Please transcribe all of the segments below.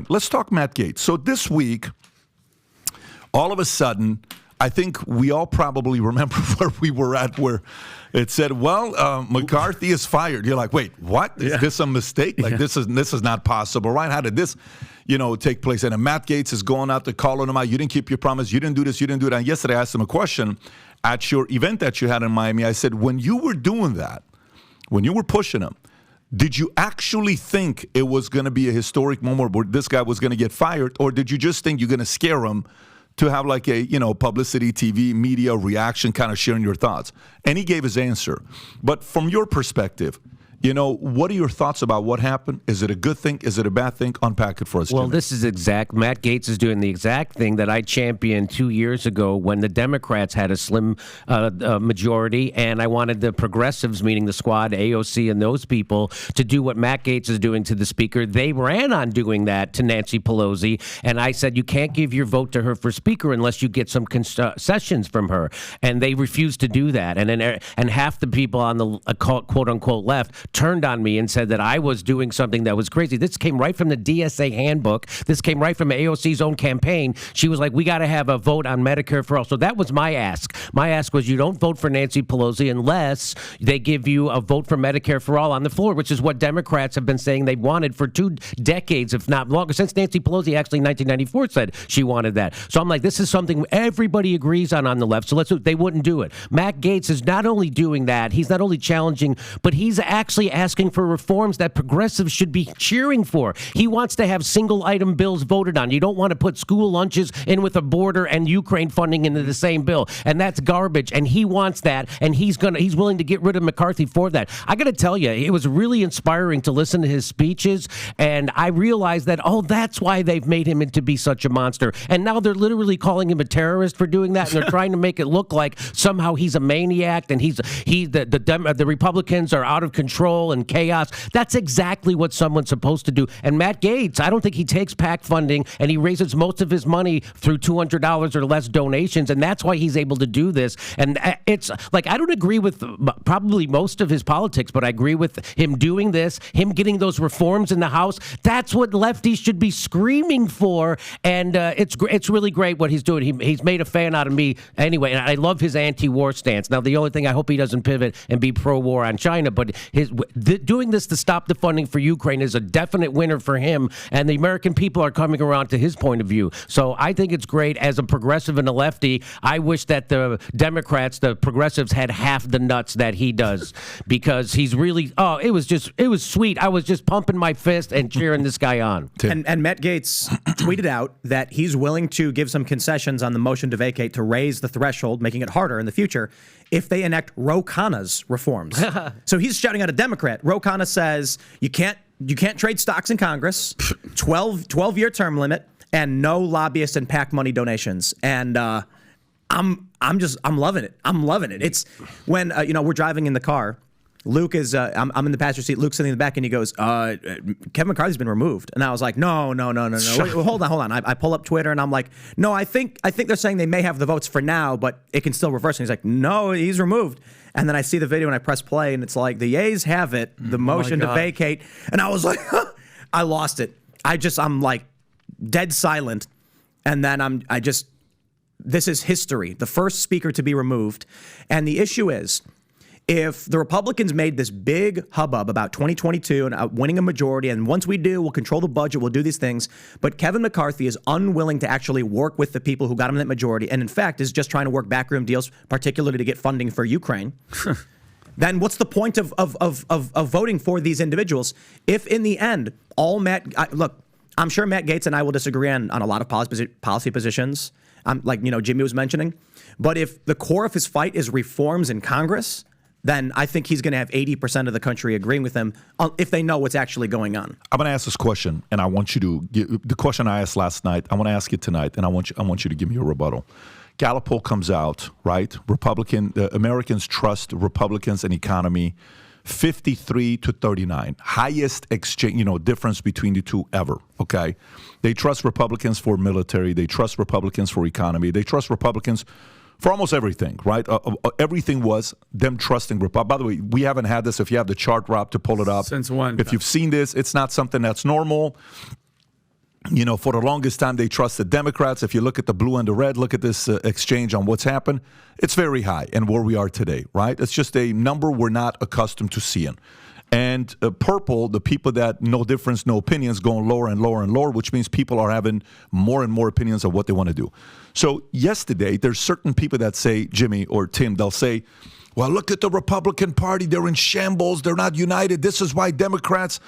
point. Let's talk Matt Gaetz. So this week, all of a sudden, I think we all probably remember where we were at, where it said, well, McCarthy is fired. You're like, wait, what? Is this a mistake? Like, this is not possible, right? How did this, take place? And then Matt Gaetz is going out to calling him out. You didn't keep your promise. You didn't do this. You didn't do that. And yesterday I asked him a question at your event that you had in Miami. I said, when you were doing that, when you were pushing him, did you actually think it was going to be a historic moment where this guy was going to get fired? Or did you just think you're going to scare him to have like a, publicity, TV, media reaction, kind of sharing your thoughts? And he gave his answer. But from your perspective, what are your thoughts about what happened? Is it a good thing? Is it a bad thing? Unpack it for us, Well, Jimmy. this is Matt Gaetz is doing the exact thing that I championed 2 years ago when the Democrats had a slim majority, and I wanted the progressives, meaning the squad, AOC, and those people, to do what Matt Gaetz is doing to the speaker. They ran on doing that to Nancy Pelosi, and I said, you can't give your vote to her for speaker unless you get some concessions from her, and they refused to do that. And half the people on the quote-unquote left turned on me and said that I was doing something that was crazy. This came right from the DSA handbook. This came right from AOC's own campaign. She was like, we got to have a vote on Medicare for all. So that was my ask. My ask was, you don't vote for Nancy Pelosi unless they give you a vote for Medicare for all on the floor, which is what Democrats have been saying they wanted for 2 decades, if not longer, since Nancy Pelosi actually in 1994 said she wanted that. So I'm like, this is something everybody agrees on the left. So they wouldn't do it. Matt Gaetz is not only doing that, he's not only challenging, but he's actually asking for reforms that progressives should be cheering for. He wants to have single item bills voted on. You don't want to put school lunches in with a border and Ukraine funding into the same bill. And that's garbage. And he wants that. And he's willing to get rid of McCarthy for that. I got to tell you, it was really inspiring to listen to his speeches. And I realized that, that's why they've made him into be such a monster. And now they're literally calling him a terrorist for doing that. And they're trying to make it look like somehow he's a maniac and the Republicans are out of control and chaos. That's exactly what someone's supposed to do. And Matt Gaetz, I don't think he takes PAC funding, and he raises most of his money through $200 or less donations, and that's why he's able to do this. And it's like, I don't agree with probably most of his politics, but I agree with him doing this, him getting those reforms in the House. That's what lefties should be screaming for, and it's really great what he's doing. He's made a fan out of me anyway, and I love his anti-war stance. Now, the only thing, I hope he doesn't pivot and be pro-war on China, but doing this to stop the funding for Ukraine is a definite winner for him, and the American people are coming around to his point of view. So I think it's great. As a progressive and a lefty, I wish that the Democrats, the progressives, had half the nuts that he does, because he's really, it was sweet. I was just pumping my fist and cheering this guy on. And Matt Gaetz tweeted out that he's willing to give some concessions on the motion to vacate to raise the threshold, making it harder in the future if they enact Ro Khanna's reforms. So he's shouting at a Democrat. Ro Khanna says you can't trade stocks in Congress, 12-year term limit, and no lobbyist and PAC money donations. And I'm loving it. I'm loving it. It's when we're driving in the car. Luke is, I'm in the passenger seat. Luke's sitting in the back, and he goes, Kevin McCarthy's been removed. And I was like, no. Wait, hold on. I pull up Twitter, and I'm like, no, I think they're saying they may have the votes for now, but it can still reverse. And he's like, no, he's removed. And then I see the video, and I press play, and it's like, the yeas have it, the motion to vacate. And I was like, I lost it. I'm like dead silent. And then this is history. The first speaker to be removed. And the issue is, if the Republicans made this big hubbub about 2022 and winning a majority, and once we do, we'll control the budget, we'll do these things, but Kevin McCarthy is unwilling to actually work with the people who got him that majority, and in fact is just trying to work backroom deals, particularly to get funding for Ukraine, then what's the point of voting for these individuals if in the end, look, I'm sure Matt Gaetz and I will disagree on a lot of policy positions, like Jimmy was mentioning, but if the core of his fight is reforms in Congress, then I think he's going to have 80% of the country agreeing with him if they know what's actually going on. I'm going to ask this question, and I want you to the question I asked last night. I want to ask it tonight, and I want you to give me a rebuttal. Gallup poll comes out, right? Americans trust Republicans and economy, 53-39, highest difference between the two ever. Okay, they trust Republicans for military, they trust Republicans for economy, they trust Republicans for almost everything, right? Everything was them trusting Republicans. By the way, we haven't had this. If you have the chart, Rob, to pull it up. Since when? If you've seen this, it's not something that's normal. For the longest time, they trusted Democrats. If you look at the blue and the red, look at this exchange on what's happened. It's very high and where we are today, right? It's just a number we're not accustomed to seeing. And purple, the people that no difference, no opinions, going lower and lower and lower, which means people are having more and more opinions of what they want to do. So yesterday, there's certain people that say, Jimmy or Tim, they'll say, well, look at the Republican Party. They're in shambles. They're not united. This is why Democrats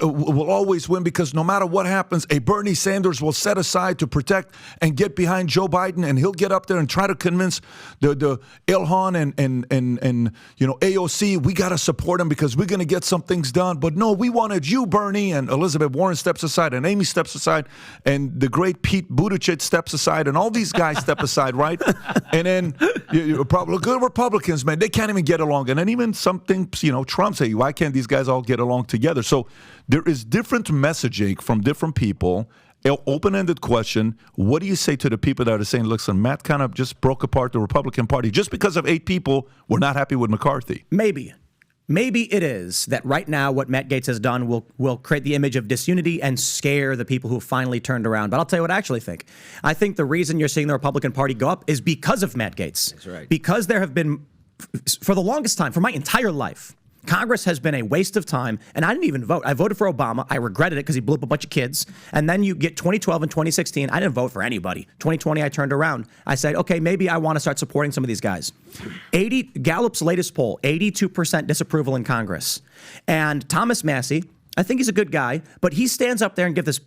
will always win, because no matter what happens, a Bernie Sanders will set aside to protect and get behind Joe Biden, and he'll get up there and try to convince the Ilhan and AOC, we got to support him because we're going to get some things done. But no, we wanted you, Bernie. And Elizabeth Warren steps aside, and Amy steps aside, and the great Pete Buttigieg steps aside, and all these guys step aside, right? And then look at the Republicans, man. They can't even get along. And then even some things, Trump say, why can't these guys all get along together? So there is different messaging from different people. Open-ended question. What do you say to the people that are saying, listen, Matt kind of just broke apart the Republican Party just because of 8 people were not happy with McCarthy? Maybe it is that right now what Matt Gaetz has done will create the image of disunity and scare the people who finally turned around. But I'll tell you what I actually think. I think the reason you're seeing the Republican Party go up is because of Matt Gaetz. That's right. Because there have been, for the longest time, for my entire life, Congress has been a waste of time, and I didn't even vote. I voted for Obama. I regretted it because he blew up a bunch of kids. And then you get 2012 and 2016. I didn't vote for anybody. 2020, I turned around. I said, okay, maybe I want to start supporting some of these guys. Gallup's latest poll, 82% disapproval in Congress. And Thomas Massie, I think he's a good guy, but he stands up there and gives this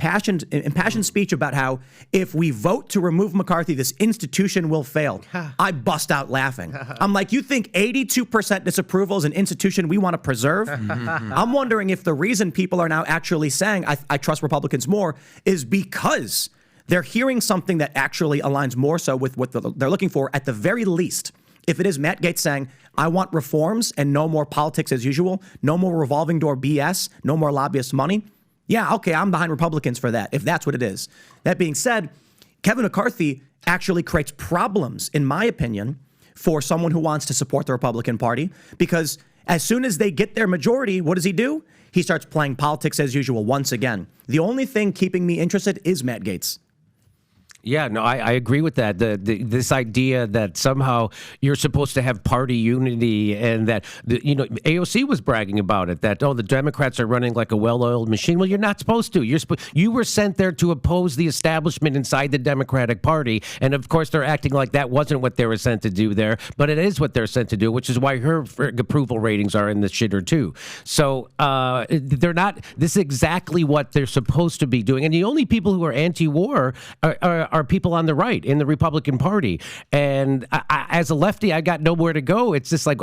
impassioned speech about how if we vote to remove McCarthy, this institution will fail. I bust out laughing. I'm like, you think 82% disapproval is an institution we want to preserve? I'm wondering if the reason people are now actually saying I trust Republicans more is because they're hearing something that actually aligns more so with what they're looking for at the very least. If it is Matt Gaetz saying, I want reforms and no more politics as usual, no more revolving door BS, no more lobbyist money, yeah, okay, I'm behind Republicans for that, if that's what it is. That being said, Kevin McCarthy actually creates problems, in my opinion, for someone who wants to support the Republican Party, because as soon as they get their majority, what does he do? He starts playing politics as usual once again. The only thing keeping me interested is Matt Gaetz. Yeah, no, I agree with that. This idea that somehow you're supposed to have party unity, and that AOC was bragging about it. That the Democrats are running like a well-oiled machine. Well, you're not supposed to. You were sent there to oppose the establishment inside the Democratic Party, and of course they're acting like that wasn't what they were sent to do there, but it is what they're sent to do, which is why her approval ratings are in the shitter too. So they're not. This is exactly what they're supposed to be doing, and the only people who are anti-war are people on the right in the Republican Party. And as a lefty, I got nowhere to go. It's just like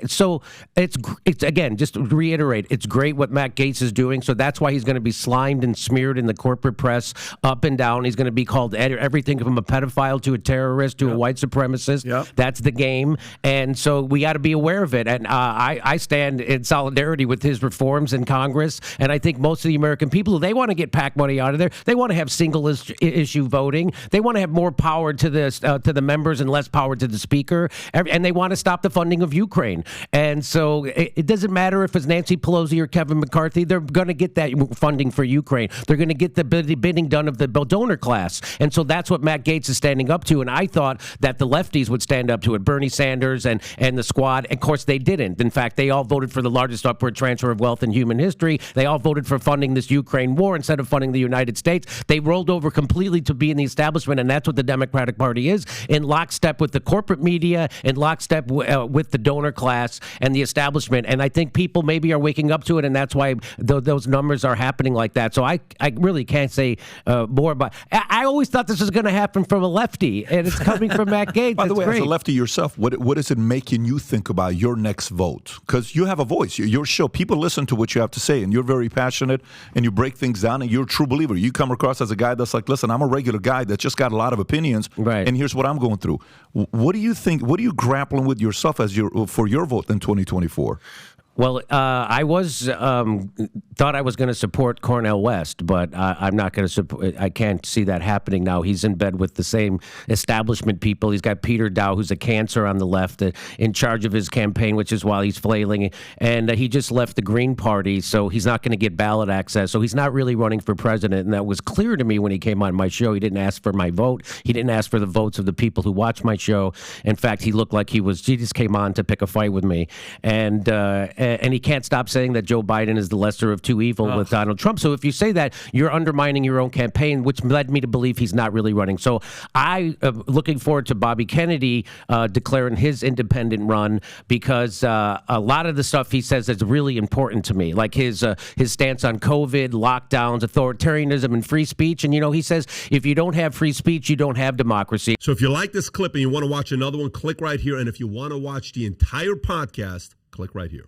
so it's again, just to reiterate, it's great what Matt Gaetz is doing. So that's why he's going to be slimed and smeared in the corporate press up and down. He's going to be called everything from a pedophile to a terrorist to a white supremacist. Yep. That's the game. And so we got to be aware of it. And I stand in solidarity with his reforms in Congress. And I think most of the American people, they want to get PAC money out of there. They want to have single issue voting. They want to have more power to the members and less power to the speaker, and they want to stop the funding of Ukraine. And so it doesn't matter if it's Nancy Pelosi or Kevin McCarthy. They're going to get that funding for Ukraine. They're going to get the bidding done of the donor class. And so that's what Matt Gaetz is standing up to. And I thought that the lefties would stand up to it, Bernie Sanders and the squad. Of course, they didn't. In fact, they all voted for the largest upward transfer of wealth in human history. They all voted for funding this Ukraine war instead of funding the United States. They rolled over completely to be in the establishment, and that's what the Democratic Party is, in lockstep with the corporate media, in lockstep with the donor class and the establishment. And I think people maybe are waking up to it, and that's why those numbers are happening like that. So I really can't say more about. I always thought this was going to happen from a lefty, and it's coming from Matt Gaetz. By the way, great. As a lefty yourself, what is it making you think about your next vote? Because you have a voice. Your show, people listen to what you have to say, and you're very passionate, and you break things down, and you're a true believer. You come across as a guy that's like, listen, I'm a regular guy that just got a lot of opinions, right, and here's what I'm going through. What do you think? What are you grappling with yourself for your vote in 2024? Well, I was thought I was going to support Cornel West, but I'm not going to support. I can't see that happening now. He's in bed with the same establishment people. He's got Peter Dow, who's a cancer on the left, in charge of his campaign, which is why he's flailing. And he just left the Green Party, so he's not going to get ballot access. So he's not really running for president, and that was clear to me when he came on my show. He didn't ask for my vote. He didn't ask for the votes of the people who watch my show. In fact, he looked like he just came on to pick a fight with me. And he can't stop saying that Joe Biden is the lesser of two evil with Donald Trump. So if you say that, you're undermining your own campaign, which led me to believe he's not really running. So I am looking forward to Bobby Kennedy declaring his independent run, because a lot of the stuff he says is really important to me, like his stance on COVID, lockdowns, authoritarianism, and free speech. And, he says if you don't have free speech, you don't have democracy. So if you like this clip and you want to watch another one, click right here. And if you want to watch the entire podcast, click right here.